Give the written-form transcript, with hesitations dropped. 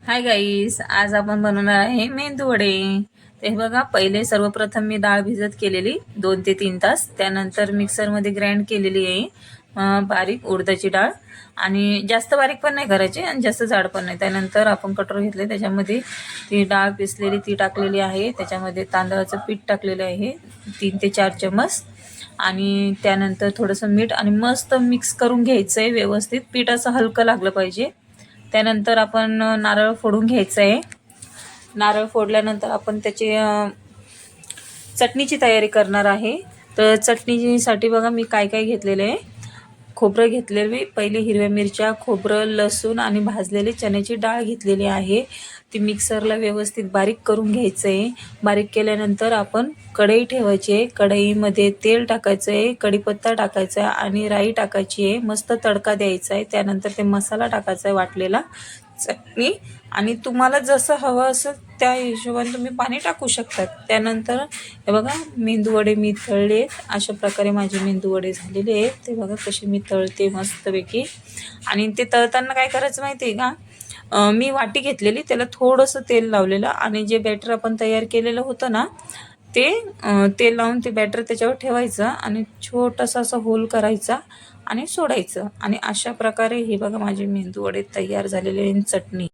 Hi guys, आज आपण बनवणार आहे मेंदू वडे. ते बघा, पहिले सर्वप्रथम मी डाळ भिजत केलेली 2 ते 3 तास. त्यानंतर मिक्सरमध्ये ग्राइंड केलेली आहे बारीक उडदाची डाळ. आणि जास्त बारीक पण नाही करायची आणि जास्त जाड पण नाही. त्यानंतर आपण कटोर घेतले, त्याच्यामध्ये ती डाळ पिसलेली ती टाकलेली आहे. त्याच्यामध्ये तांदळाचं पीठ टाकलेलं आहे 3 ते 4 चम्मच. आणि त्यानंतर थोडंसं मीठ आणि मस्त मिक्स करून घ्यायचं आहे व्यवस्थित. पीठ असं हलकं लागलं पाहिजे. त्यानंतर आपण नारळ फोडून घ्यायचं आहे. नारळ फोडल्यानंतर आपण त्याची चटणीची तयारी करणार आहे. तर चटणीसाठी बघा मी काय काय घेतलेलं आहे. खोबरं घेतलेली, पहिले हिरव्या मिरच्या, खोबरं, लसूण आणि भाजलेली चण्याची डाळ घेतलेली आहे. ती मिक्सरला व्यवस्थित बारीक करून घ्यायचं आहे. बारीक केल्यानंतर आपण कढई ठेवायची आहे. कढईमध्ये तेल टाकायचं आहे, कढीपत्ता टाकायचा आहे आणि राई टाकायची आहे. मस्त तडका द्यायचा आहे. त्यानंतर ते मसाला टाकायचा आहे वाटलेला, चटणी, आणि तुम्हाला जसं हवं असेल त्या हिशोबाने तुम्ही पाणी टाकू शकतात. त्यानंतर हे बघा, मेंदूवडे मी तळले. अशा प्रकारे माझे मेंदूवडे झालेले आहेत. ते बघा कसे मी तळते मस्तपैकी. आणि ते तळताना काय करायचं माहिती आहे का, मी वाटी घेतलेली, त्याला थोडंसं तेल लावलेलं आणि जे बॅटर आपण तयार केलेलं होतं ना, ते तेल लावून ते बॅटर त्याच्यावर ठेवायचं आणि छोटासा असा होल करायचा आणि सोडायचं. आणि अशा प्रकारे हे बघा माझे मेंदूवडे तयार झालेले. चटणी